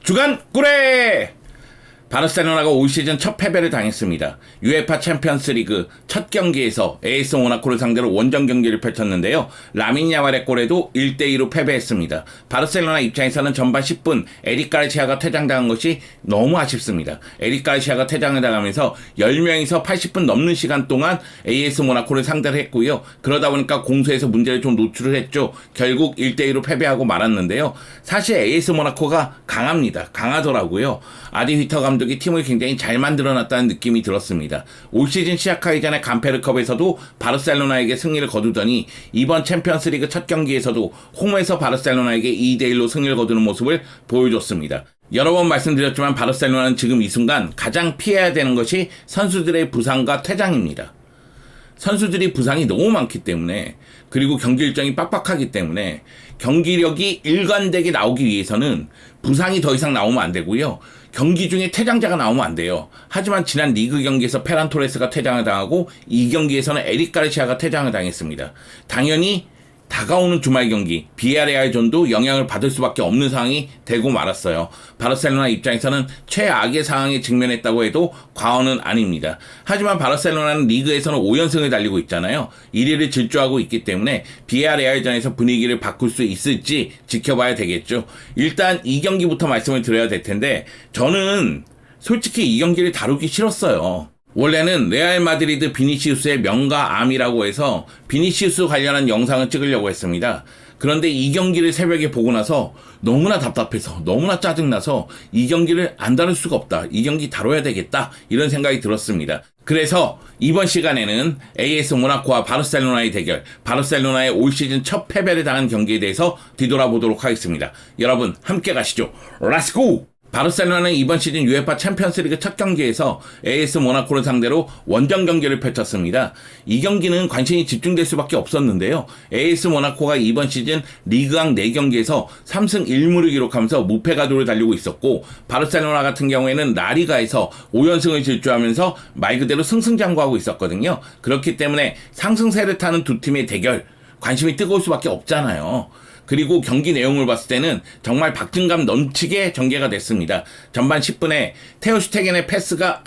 주간 꿀에 바르셀로나가 올 시즌 첫 패배를 당했습니다. UEFA 챔피언스 리그 첫 경기에서 AS 모나코를 상대로 원정 경기를 펼쳤는데요. 라민 야말의 골에도 1대2로 패배했습니다. 바르셀로나 입장에서는 전반 10분 에릭 가르시아가 퇴장당한 것이 너무 아쉽습니다. 에릭 가르시아가 퇴장을 당하면서 10명이서 80분 넘는 시간 동안 AS 모나코를 상대를 했고요. 그러다 보니까 공수에서 문제를 좀 노출을 했죠. 결국 1대2로 패배하고 말았는데요. 사실 AS 모나코가 강합니다. 강하더라고요. 아디 휘터 감독이 팀을 굉장히 잘 만들어놨다는 느낌이 들었습니다. 올 시즌 시작하기 전에 간페르컵에서도 바르셀로나에게 승리를 거두더니 이번 챔피언스리그 첫 경기에서도 홈에서 바르셀로나에게 2대1로 승리를 거두는 모습을 보여줬습니다. 여러 번 말씀드렸지만 바르셀로나는 지금 이 순간 가장 피해야 되는 것이 선수들의 부상과 퇴장입니다. 선수들이 부상이 너무 많기 때문에, 그리고 경기 일정이 빡빡하기 때문에 경기력이 일관되게 나오기 위해서는 부상이 더 이상 나오면 안 되고요. 경기 중에 퇴장자가 나오면 안 돼요. 하지만 지난 리그 경기에서 페란 토레스가 퇴장을 당하고 이 경기에서는 에릭 가르시아가 퇴장을 당했습니다. 당연히 다가오는 주말 경기 비아레알전도 영향을 받을 수밖에 없는 상황이 되고 말았어요. 바르셀로나 입장에서는 최악의 상황에 직면했다고 해도 과언은 아닙니다. 하지만 바르셀로나는 리그에서는 5연승을 달리고 있잖아요. 1위를 질주하고 있기 때문에 비아레알전에서 분위기를 바꿀 수 있을지 지켜봐야 되겠죠. 일단 이 경기부터 말씀을 드려야 될 텐데, 저는 솔직히 이 경기를 다루기 싫었어요. 원래는 레알 마드리드 비니시우스의 명가 암이라고 해서 비니시우스 관련한 영상을 찍으려고 했습니다. 그런데 이 경기를 새벽에 보고 나서 너무나 답답해서, 너무나 짜증나서 이 경기를 안 다룰 수가 없다, 이 경기 다뤄야 되겠다, 이런 생각이 들었습니다. 그래서 이번 시간에는 AS 모나코와 바르셀로나의 대결, 바르셀로나의 올 시즌 첫 패배를 당한 경기에 대해서 뒤돌아보도록 하겠습니다. 여러분 함께 가시죠. 렛츠고! 바르셀로나는 이번 시즌 UEFA 챔피언스리그 첫 경기에서 AS 모나코를 상대로 원정 경기를 펼쳤습니다. 이 경기는 관심이 집중될 수밖에 없었는데요. AS 모나코가 이번 시즌 리그왕 4경기에서 3승 1무를 기록하면서 무패 가도를 달리고 있었고, 바르셀로나 같은 경우에는 라리가에서 5연승을 질주하면서 말 그대로 승승장구하고 있었거든요. 그렇기 때문에 상승세를 타는 두 팀의 대결, 관심이 뜨거울 수밖에 없잖아요. 그리고 경기 내용을 봤을 때는 정말 박진감 넘치게 전개가 됐습니다. 전반 10분에 테오 슈테겐의 패스가,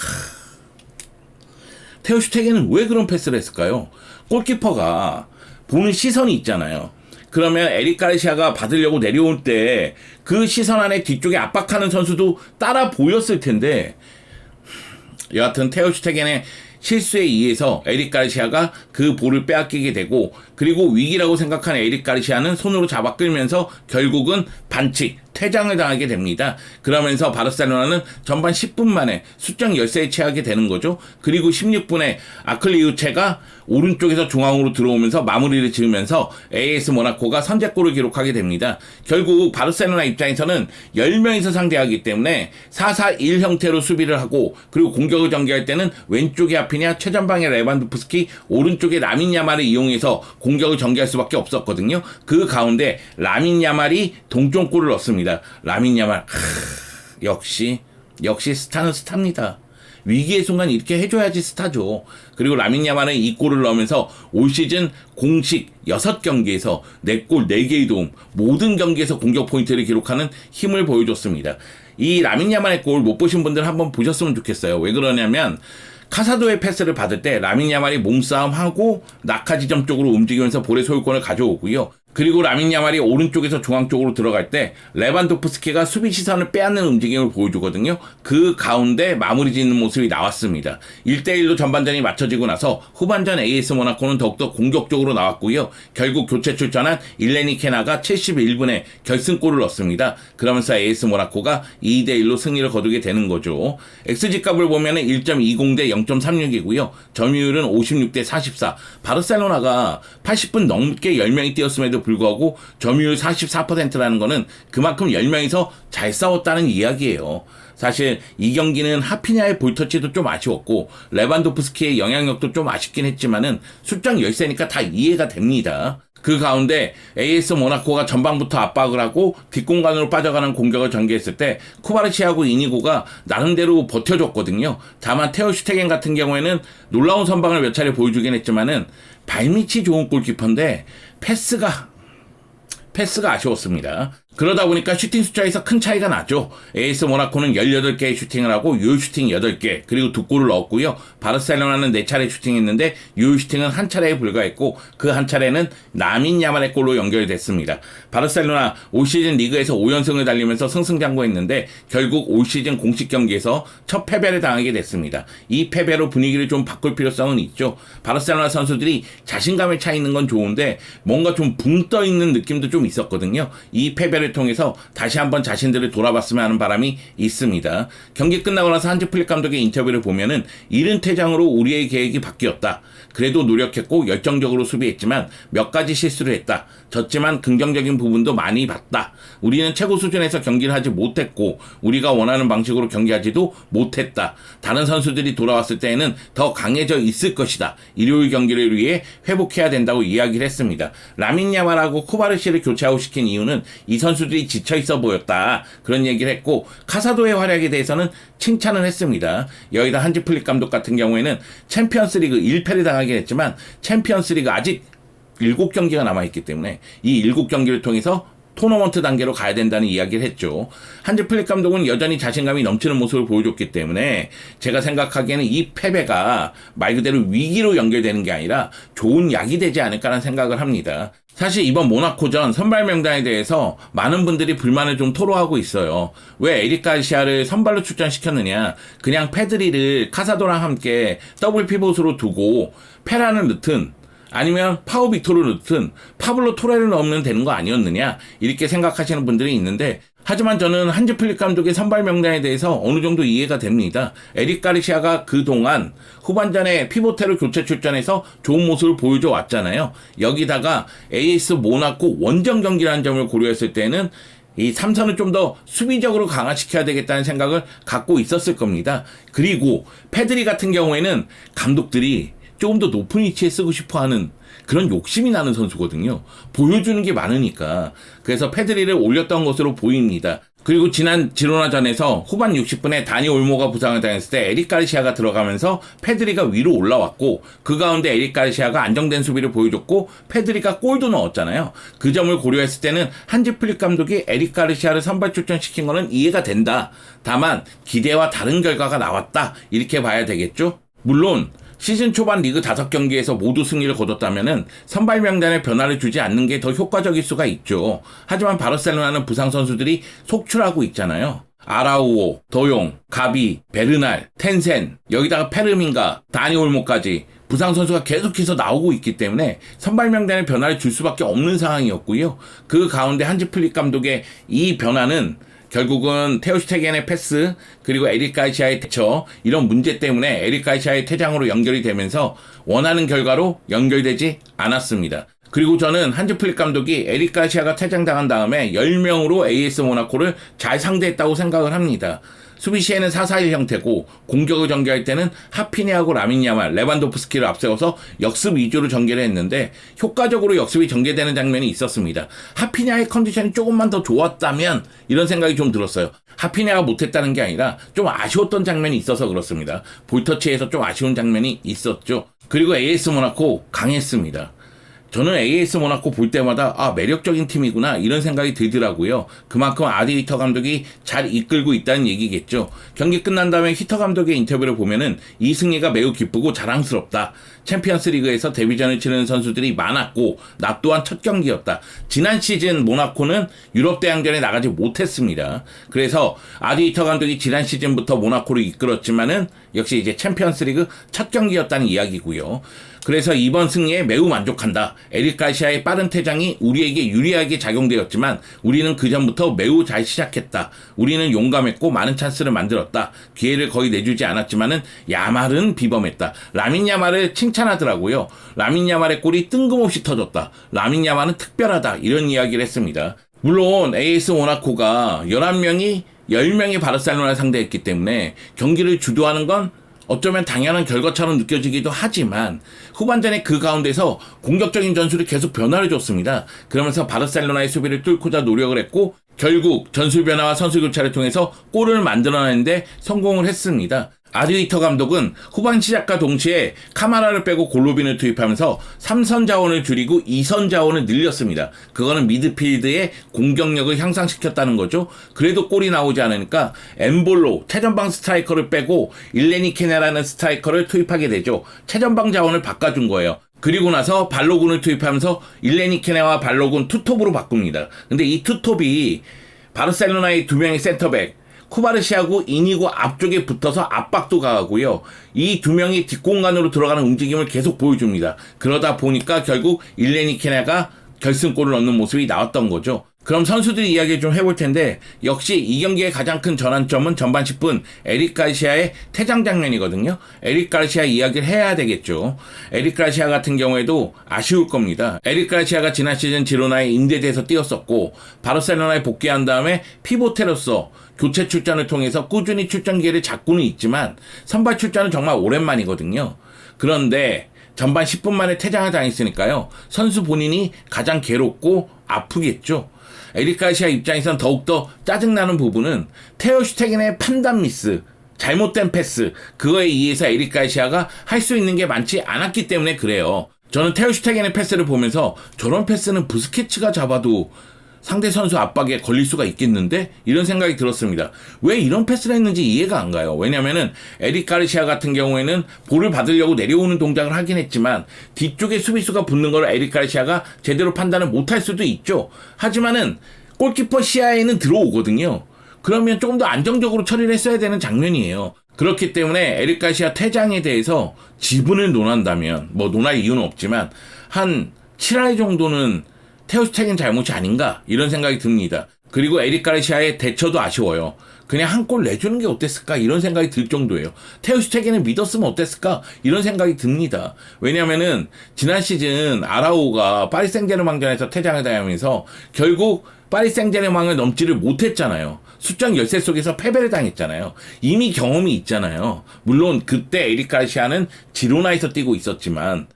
테오 슈테겐은 왜 그런 패스를 했을까요? 골키퍼가 보는 시선이 있잖아요. 그러면 에릭 가르시아가 받으려고 내려올 때 그 시선 안에 뒤쪽에 압박하는 선수도 따라 보였을 텐데, 여하튼 테오 슈테겐의 실수에 의해서 에릭 가르시아가 그 볼을 빼앗기게 되고, 그리고 위기라고 생각한 에릭 가르시아는 손으로 잡아 끌면서 결국은 반칙, 퇴장을 당하게 됩니다. 그러면서 바르셀로나는 전반 10분 만에 수적 열세에 취하게 되는 거죠. 그리고 16분에 아클리우체가 오른쪽에서 중앙으로 들어오면서 마무리를 지으면서 AS 모나코가 선제골을 기록하게 됩니다. 결국 바르셀로나 입장에서는 10명이서 상대하기 때문에 4-4-1 형태로 수비를 하고, 그리고 공격을 전개할 때는 왼쪽에 하피냐, 최전방에 레반도프스키, 오른쪽에 라민 야말을 이용해서 공격을 전개할 수밖에 없었거든요. 그 가운데 라민 야말이 동점골을 넣습니다. 라민 야말, 역시 스타는 스타입니다. 위기의 순간 이렇게 해줘야지 스타죠. 그리고 라민 야말은 이 골을 넣으면서 올 시즌 공식 6경기에서 4골 4개의 도움, 모든 경기에서 공격 포인트를 기록하는 힘을 보여줬습니다. 이 라민 야말의 골 못 보신 분들 한번 보셨으면 좋겠어요. 왜 그러냐면, 카사도의 패스를 받을 때 라민 야말이 몸싸움하고 낙하 지점 쪽으로 움직이면서 볼의 소유권을 가져오고요. 그리고 라민 야말이 오른쪽에서 중앙 쪽으로 들어갈 때 레반도프스키가 수비 시선을 빼앗는 움직임을 보여주거든요. 그 가운데 마무리 짓는 모습이 나왔습니다. 1대1로 전반전이 맞춰지고 나서 후반전 AS 모나코는 더욱더 공격적으로 나왔고요. 결국 교체 출전한 일레니 케나가 71분에 결승골을 넣습니다. 그러면서 AS 모나코가 2대1로 승리를 거두게 되는 거죠. XG값을 보면 1.20 대 0.36이고요. 점유율은 56대 44. 바르셀로나가 80분 넘게 10명이 뛰었음에도 불구하고 점유율 44%라는 거는 그만큼 10명이서 잘 싸웠다는 이야기예요. 사실 이 경기는 하피냐의 볼터치도 좀 아쉬웠고 레반도프스키의 영향력도 좀 아쉽긴 했지만은 숫장 열세니까 다 이해가 됩니다. 그 가운데 AS 모나코가 전방부터 압박을 하고 뒷공간으로 빠져가는 공격을 전개했을 때 쿠바르시하고 이니고가 나름대로 버텨줬거든요. 다만 테오 슈테겐 같은 경우에는 놀라운 선방을 몇 차례 보여주긴 했지만은 발밑이 좋은 골키퍼인데 패스가 아쉬웠습니다. 그러다 보니까 슈팅 숫자에서 큰 차이가 나죠. AS 모나코는 18개의 슈팅을 하고 유효 슈팅 8개, 그리고 2골을 넣었고요. 바르셀로나는 4차례 슈팅했는데 유효 슈팅은 한 차례에 불과했고 그 한 차례는 라민 야말의 골로 연결됐습니다. 바르셀로나 올 시즌 리그에서 5연승을 달리면서 승승장구했는데 결국 올 시즌 공식 경기에서 첫 패배를 당하게 됐습니다. 이 패배로 분위기를 좀 바꿀 필요성은 있죠. 바르셀로나 선수들이 자신감에 차 있는 건 좋은데 뭔가 좀 붕 떠 있는 느낌도 좀 있었거든요. 이 패배를 통해서 다시 한번 자신들을 돌아봤으면 하는 바람이 있습니다. 경기 끝나고 나서 한지 플릭 감독의 인터뷰를 보면은 이른 퇴장으로 우리의 계획이 바뀌었다. 그래도 노력했고 열정적으로 수비했지만 몇 가지 실수를 했다. 졌지만 긍정적인 부분도 많이 봤다. 우리는 최고 수준에서 경기를 하지 못했고 우리가 원하는 방식으로 경기하지도 못했다. 다른 선수들이 돌아왔을 때에는 더 강해져 있을 것이다. 일요일 경기를 위해 회복해야 된다고 이야기를 했습니다. 라민 야말하고 쿠바르시를 교체 아웃시킨 이유는 이 선수들이 지쳐있어 보였다. 그런 얘기를 했고 카사도의 활약에 대해서는 칭찬을 했습니다. 여기다 한지 플릭 감독 같은 경우에는 챔피언스리그 1패를 당하게 했지만 챔피언스리그 아직 7경기가 남아있기 때문에 이 7경기를 통해서 토너먼트 단계로 가야 된다는 이야기를 했죠. 한지 플릭 감독은 여전히 자신감이 넘치는 모습을 보여줬기 때문에 제가 생각하기에는 이 패배가 말 그대로 위기로 연결되는 게 아니라 좋은 약이 되지 않을까라는 생각을 합니다. 사실 이번 모나코전 선발 명단에 대해서 많은 분들이 불만을 좀 토로하고 있어요. 왜 에릭 가르시아를 선발로 출전시켰느냐. 그냥 페드리를 카사도랑 함께 더블 피봇으로 두고 페란을 넣든 아니면 파우 빅토르를 넣든 파블로 토레를 넣으면 되는 거 아니었느냐 이렇게 생각하시는 분들이 있는데 하지만 저는 한지 플릭 감독의 선발 명단에 대해서 어느 정도 이해가 됩니다. 에릭 가르시아가 그동안 후반전에 피보테로 교체 출전해서 좋은 모습을 보여줘 왔잖아요. 여기다가 AS 모나코 원정 경기라는 점을 고려했을 때는 이 삼선을 좀 더 수비적으로 강화시켜야 되겠다는 생각을 갖고 있었을 겁니다. 그리고 페드리 같은 경우에는 감독들이 조금 더 높은 위치에 쓰고 싶어하는 그런 욕심이 나는 선수거든요. 보여주는 게 많으니까. 그래서 페드리를 올렸던 것으로 보입니다. 그리고 지난 지로나전에서 후반 60분에 다니 올모가 부상을 당했을 때 에릭 가르시아가 들어가면서 페드리가 위로 올라왔고 그 가운데 에릭 가르시아가 안정된 수비를 보여줬고 페드리가 골도 넣었잖아요. 그 점을 고려했을 때는 한지 플릭 감독이 에릭 가르시아를 선발 출전시킨 거는 이해가 된다. 다만 기대와 다른 결과가 나왔다. 이렇게 봐야 되겠죠. 물론 시즌 초반 리그 5경기에서 모두 승리를 거뒀다면은 선발 명단에 변화를 주지 않는 게 더 효과적일 수가 있죠. 하지만 바르셀로나는 부상 선수들이 속출하고 있잖아요. 아라우오, 도용, 가비, 베르날, 텐센, 여기다가 페르민과 다니 올모까지 부상 선수가 계속해서 나오고 있기 때문에 선발 명단에 변화를 줄 수밖에 없는 상황이었고요. 그 가운데 한지 플릭 감독의 이 변화는 결국은 테오 슈테겐의 패스 그리고 에릭 가르시아의 대처 이런 문제 때문에 에릭 가르시아의 퇴장으로 연결이 되면서 원하는 결과로 연결되지 않았습니다. 그리고 저는 한지 플릭 감독이 에릭 가르시아가 퇴장당한 다음에 10명으로 AS 모나코를 잘 상대했다고 생각을 합니다. 수비 시에는 4-4-1 형태고 공격을 전개할 때는 하피니하고 라민 야말, 레반도프스키를 앞세워서 역습 위주로 전개를 했는데 효과적으로 역습이 전개되는 장면이 있었습니다. 하피니아의 컨디션이 조금만 더 좋았다면 이런 생각이 좀 들었어요. 하피니아가 못했다는 게 아니라 좀 아쉬웠던 장면이 있어서 그렇습니다. 볼터치에서 좀 아쉬운 장면이 있었죠. 그리고 AS 모나코 강했습니다. 저는 AS 모나코 볼 때마다 매력적인 팀이구나 이런 생각이 들더라고요. 그만큼 아디 히터 감독이 잘 이끌고 있다는 얘기겠죠. 경기 끝난 다음에 히터 감독의 인터뷰를 보면은 이 승리가 매우 기쁘고 자랑스럽다. 챔피언스 리그에서 데뷔전을 치르는 선수들이 많았고 나 또한 첫 경기였다. 지난 시즌 모나코는 유럽 대항전에 나가지 못했습니다. 그래서 아디 히터 감독이 지난 시즌부터 모나코를 이끌었지만은 역시 이제 챔피언스 리그 첫 경기였다는 이야기고요. 그래서 이번 승리에 매우 만족한다. 에릭 가르시아의 빠른 퇴장이 우리에게 유리하게 작용되었지만 우리는 그전부터 매우 잘 시작했다. 우리는 용감했고 많은 찬스를 만들었다. 기회를 거의 내주지 않았지만은 야말은 비범했다. 라민 야말을 칭찬하더라고요. 라민 야말의 골이 뜬금없이 터졌다. 라민 야말은 특별하다. 이런 이야기를 했습니다. 물론 AS 모나코가 11명이 10명의 바르셀로나를 상대했기 때문에 경기를 주도하는 건 어쩌면 당연한 결과처럼 느껴지기도 하지만 후반전에 그 가운데서 공격적인 전술이 계속 변화를 줬습니다. 그러면서 바르셀로나의 수비를 뚫고자 노력을 했고 결국 전술 변화와 선수 교체를 통해서 골을 만들어내는데 성공을 했습니다. 아드위터 감독은 후반 시작과 동시에 카마라를 빼고 골로빈을 투입하면서 3선 자원을 줄이고 2선 자원을 늘렸습니다. 그거는 미드필드의 공격력을 향상시켰다는 거죠. 그래도 골이 나오지 않으니까 엠볼로 최전방 스트라이커를 빼고 일레니케네라는 스트라이커를 투입하게 되죠. 최전방 자원을 바꿔준 거예요. 그리고 나서 발로군을 투입하면서 일레니케네와 발로군 투톱으로 바꿉니다. 근데 이 투톱이 바르셀로나의 두 명의 센터백 쿠바르시하고 이니고 앞쪽에 붙어서 압박도 가하고요. 이 두 명이 뒷공간으로 들어가는 움직임을 계속 보여줍니다. 그러다 보니까 결국 일레니케네가 결승골을 넣는 모습이 나왔던 거죠. 그럼 선수들이 이야기 좀 해볼 텐데 역시 이 경기의 가장 큰 전환점은 전반 10분 에릭 가르시아의 퇴장 장면이거든요. 에릭 가르시아 이야기를 해야 되겠죠. 에릭 가르시아 같은 경우에도 아쉬울 겁니다. 에릭 가르시아가 지난 시즌 지로나에 임대돼서 뛰었었고 바르셀로나에 복귀한 다음에 피보테로서 교체 출전을 통해서 꾸준히 출전 기회를 잡고는 있지만 선발 출전은 정말 오랜만이거든요. 그런데 전반 10분 만에 퇴장을 당했으니까요. 선수 본인이 가장 괴롭고 아프겠죠. 에릭 가르시아 입장에선 더욱더 짜증나는 부분은 테오 슈테겐의 판단 미스, 잘못된 패스, 그거에 의해서 에릭 가르시아가 할 수 있는 게 많지 않았기 때문에 그래요. 저는 테오 슈테겐의 패스를 보면서 저런 패스는 부스케츠가 잡아도 상대 선수 압박에 걸릴 수가 있겠는데? 이런 생각이 들었습니다. 왜 이런 패스를 했는지 이해가 안 가요. 왜냐면은 에릭 가르시아 같은 경우에는 볼을 받으려고 내려오는 동작을 하긴 했지만 뒤쪽에 수비수가 붙는 걸 에릭 가르시아가 제대로 판단을 못할 수도 있죠. 하지만은 골키퍼 시야에는 들어오거든요. 그러면 조금 더 안정적으로 처리를 했어야 되는 장면이에요. 그렇기 때문에 에릭 가르시아 퇴장에 대해서 지분을 논한다면 뭐 논할 이유는 없지만 한 7할 정도는 테오 슈테겐 잘못이 아닌가 이런 생각이 듭니다. 그리고 에릭 가르시아의 대처도 아쉬워요. 그냥 한 골 내주는 게 어땠을까 이런 생각이 들 정도예요. 테오 슈테겐을 믿었으면 어땠을까 이런 생각이 듭니다. 왜냐면은 지난 시즌 아라우가 파리 생제르맹전에서 퇴장을 당하면서 결국 파리 생제르맹을 넘지를 못했잖아요. 숫장 열세 속에서 패배를 당했잖아요. 이미 경험이 있잖아요. 물론 그때 에릭 가르시아는 지로나에서 뛰고 있었지만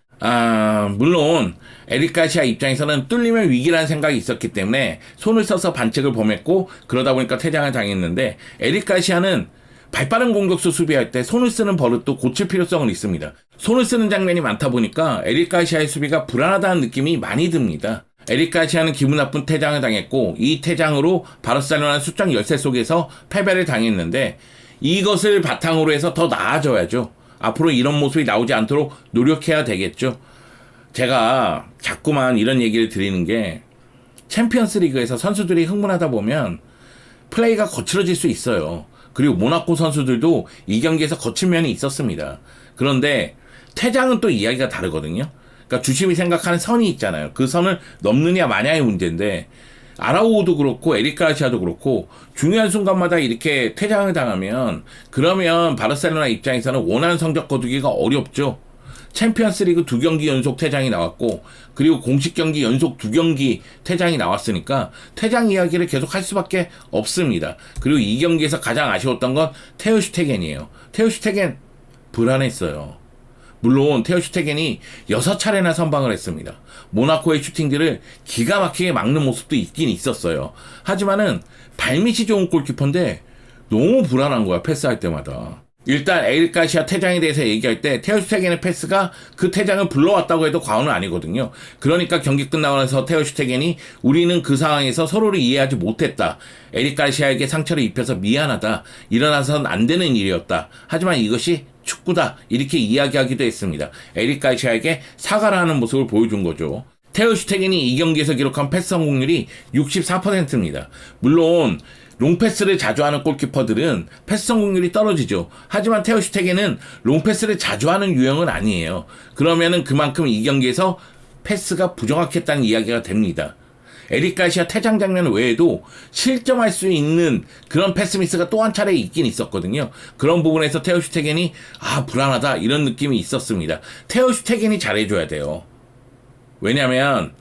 물론 에릭 가르시아 입장에서는 뚫리면 위기라는 생각이 있었기 때문에 손을 써서 반칙을 범했고 그러다 보니까 퇴장을 당했는데 에릭 가르시아는 발빠른 공격수 수비할 때 손을 쓰는 버릇도 고칠 필요성은 있습니다. 손을 쓰는 장면이 많다 보니까 에릭 가르시아의 수비가 불안하다는 느낌이 많이 듭니다. 에릭 가르시아는 기분 나쁜 퇴장을 당했고 이 퇴장으로 바르셀로나는 숫장 열세 속에서 패배를 당했는데 이것을 바탕으로 해서 더 나아져야죠. 앞으로 이런 모습이 나오지 않도록 노력해야 되겠죠. 제가 자꾸만 이런 얘기를 드리는 게 챔피언스 리그에서 선수들이 흥분하다 보면 플레이가 거칠어질 수 있어요. 그리고 모나코 선수들도 이 경기에서 거친 면이 있었습니다. 그런데 퇴장은 또 이야기가 다르거든요. 그러니까 주심이 생각하는 선이 있잖아요. 그 선을 넘느냐 마냐의 문제인데 아라우도 그렇고 에릭 가르시아도 그렇고 중요한 순간마다 이렇게 퇴장을 당하면 그러면 바르셀로나 입장에서는 원하는 성적 거두기가 어렵죠. 챔피언스 리그 2경기 연속 퇴장이 나왔고 그리고 공식 경기 연속 2경기 퇴장이 나왔으니까 퇴장 이야기를 계속 할 수밖에 없습니다. 그리고 이 경기에서 가장 아쉬웠던 건 테오 슈테겐이에요. 테오 슈테겐 불안했어요. 물론 테오 슈테겐이 6차례나 선방을 했습니다. 모나코의 슈팅들을 기가 막히게 막는 모습도 있긴 있었어요. 하지만은 발밑이 좋은 골키퍼인데 너무 불안한 거야, 패스할 때마다. 일단 에릭 가르시아 퇴장에 대해서 얘기할 때 테오 슈테겐의 패스가 그 퇴장을 불러왔다고 해도 과언은 아니거든요. 그러니까 경기 끝나고 나서 테오 슈테겐이 우리는 그 상황에서 서로를 이해하지 못했다. 에릭 가르시아에게 상처를 입혀서 미안하다. 일어나서는 안 되는 일이었다. 하지만 이것이 축구다. 이렇게 이야기하기도 했습니다. 에릭 가르시아에게 사과를 하는 모습을 보여준 거죠. 테오 슈테겐이 이 경기에서 기록한 패스 성공률이 64%입니다. 물론 롱패스를 자주 하는 골키퍼들은 패스 성공률이 떨어지죠. 하지만 테오 슈테겐은 롱패스를 자주 하는 유형은 아니에요. 그러면은 그만큼 이 경기에서 패스가 부정확했다는 이야기가 됩니다. 에릭 가르시아 퇴장 장면 외에도 실점할 수 있는 그런 패스 미스가 또 한 차례 있긴 있었거든요. 그런 부분에서 테오 슈테겐이 불안하다 이런 느낌이 있었습니다. 테오 슈테겐이 잘해줘야 돼요. 왜냐면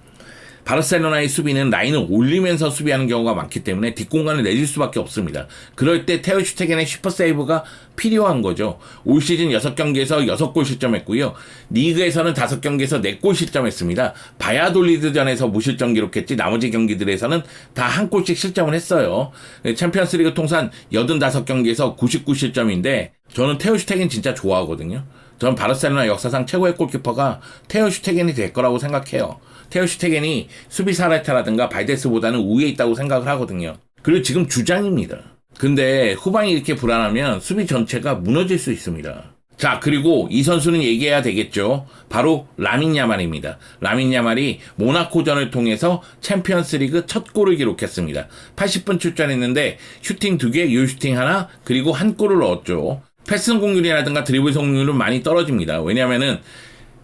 바르셀로나의 수비는 라인을 올리면서 수비하는 경우가 많기 때문에 뒷공간을 내줄 수밖에 없습니다. 그럴 때 테오 슈테겐의 슈퍼세이브가 필요한 거죠. 올 시즌 6경기에서 6골 실점했고요. 리그에서는 5경기에서 4골 실점했습니다. 바야돌리드전에서 무실점 기록했지 나머지 경기들에서는 다 한 골씩 실점을 했어요. 챔피언스리그 통산 85경기에서 99실점인데 저는 테오 슈테겐 진짜 좋아하거든요. 저는 바르셀로나 역사상 최고의 골키퍼가 테오 슈테겐이 될 거라고 생각해요. 테오 슈테겐이 수비 사레타라든가 발데스보다는 우위에 있다고 생각을 하거든요. 그리고 지금 주장입니다. 근데 후방이 이렇게 불안하면 수비 전체가 무너질 수 있습니다. 자, 그리고 이 선수는 얘기해야 되겠죠. 바로 라민 야말입니다. 라민 야말이 모나코전을 통해서 챔피언스리그 첫 골을 기록했습니다. 80분 출전했는데 슈팅 2개, 유슈팅 하나, 그리고 한 골을 넣었죠. 패스 성공률이라든가 드리블 성공률은 많이 떨어집니다. 왜냐면은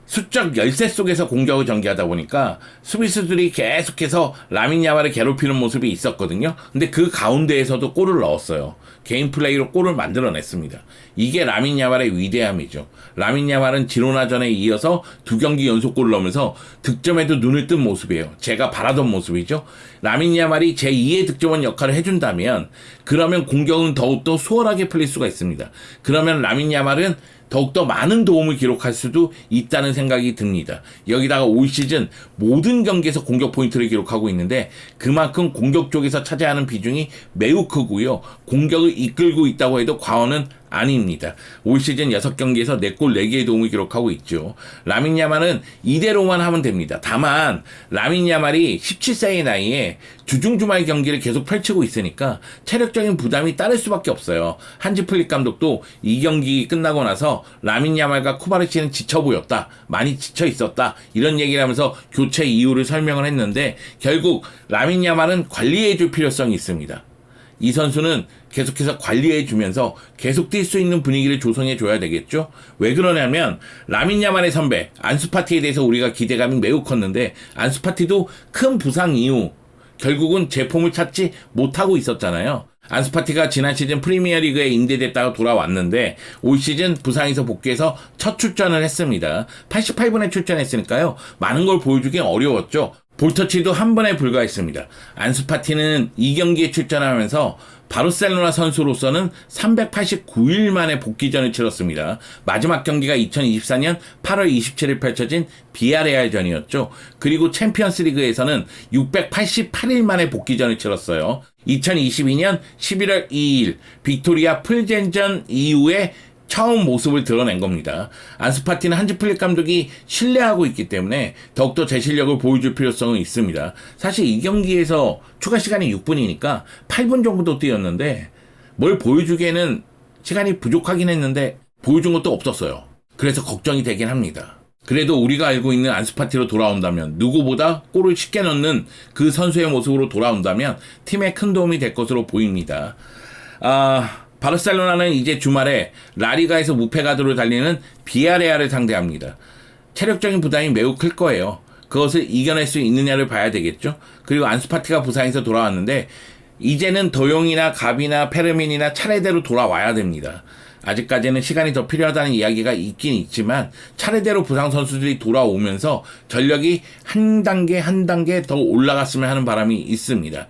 수적 열세 속에서 공격을 전개하다 보니까 수비수들이 계속해서 라민 야말을 괴롭히는 모습이 있었거든요. 근데 그 가운데에서도 골을 넣었어요. 개인 플레이로 골을 만들어냈습니다. 이게 라민 야말의 위대함이죠. 라민 야말은 지로나전에 이어서 2경기 연속골을 넣으면서 득점에도 눈을 뜬 모습이에요. 제가 바라던 모습이죠. 라민 야말이 제2의 득점원 역할을 해준다면 그러면 공격은 더욱더 수월하게 풀릴 수가 있습니다. 그러면 라민 야말은 더욱더 많은 도움을 기록할 수도 있다는 생각이 듭니다. 여기다가 올 시즌 모든 경기에서 공격 포인트를 기록하고 있는데 그만큼 공격 쪽에서 차지하는 비중이 매우 크고요. 공격을 이끌고 있다고 해도 과언은 아닙니다. 올 시즌 6경기에서 4골 4개의 도움을 기록하고 있죠. 라민 야말은 이대로만 하면 됩니다. 다만 라민 야말이 17세의 나이에 주중주말 경기를 계속 펼치고 있으니까 체력적인 부담이 따를 수밖에 없어요. 한지 플릭 감독도 이 경기 끝나고 나서 라민 야말과 쿠바르치는 지쳐 보였다. 많이 지쳐 있었다. 이런 얘기를 하면서 교체 이유를 설명을 했는데 결국 라민 야말은 관리해 줄 필요성이 있습니다. 이 선수는 계속해서 관리해주면서 계속 뛸 수 있는 분위기를 조성해줘야 되겠죠. 왜 그러냐면 라민 야말의 선배 안수파티에 대해서 우리가 기대감이 매우 컸는데 안수파티도 큰 부상 이후 결국은 제 폼을 찾지 못하고 있었잖아요. 안수파티가 지난 시즌 프리미어리그에 인대됐다가 돌아왔는데 올 시즌 부상에서 복귀해서 첫 출전을 했습니다. 88분에 출전했으니까요. 많은 걸 보여주기 어려웠죠. 볼터치도 한 번에 불과했습니다. 안수파티는 이 경기에 출전하면서 바르셀로나 선수로서는 389일 만에 복귀전을 치렀습니다. 마지막 경기가 2024년 8월 27일 펼쳐진 비아레알전이었죠. 그리고 챔피언스리그에서는 688일 만에 복귀전을 치렀어요. 2022년 11월 2일 빅토리아 풀젠전 이후에 처음 모습을 드러낸 겁니다. 안수파티는 한지 플릭 감독이 신뢰하고 있기 때문에 더욱더 제 실력을 보여줄 필요성은 있습니다. 사실 이 경기에서 추가 시간이 6분이니까 8분 정도 뛰었는데 뭘 보여주기에는 시간이 부족하긴 했는데 보여준 것도 없었어요. 그래서 걱정이 되긴 합니다. 그래도 우리가 알고 있는 안수파티로 돌아온다면 누구보다 골을 쉽게 넣는 그 선수의 모습으로 돌아온다면 팀에 큰 도움이 될 것으로 보입니다. 바르셀로나는 이제 주말에 라리가에서 무패 가도를 달리는 비아레알을 상대합니다. 체력적인 부담이 매우 클 거예요. 그것을 이겨낼 수 있느냐를 봐야 되겠죠. 그리고 안수파티가 부상에서 돌아왔는데 이제는 도용이나 가비나 페르민이나 차례대로 돌아와야 됩니다. 아직까지는 시간이 더 필요하다는 이야기가 있긴 있지만 차례대로 부상 선수들이 돌아오면서 전력이 한 단계 더 올라갔으면 하는 바람이 있습니다.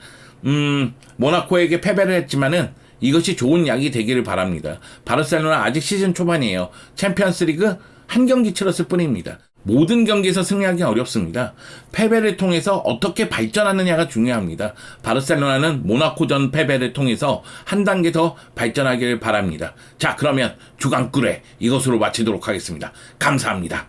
모나코에게 패배를 했지만은 이것이 좋은 약이 되기를 바랍니다. 바르셀로나 아직 시즌 초반이에요. 챔피언스리그 한 경기 치렀을 뿐입니다. 모든 경기에서 승리하기 어렵습니다. 패배를 통해서 어떻게 발전하느냐가 중요합니다. 바르셀로나는 모나코전 패배를 통해서 한 단계 더 발전하기를 바랍니다. 자, 그러면 주간 꿀회 이것으로 마치도록 하겠습니다. 감사합니다.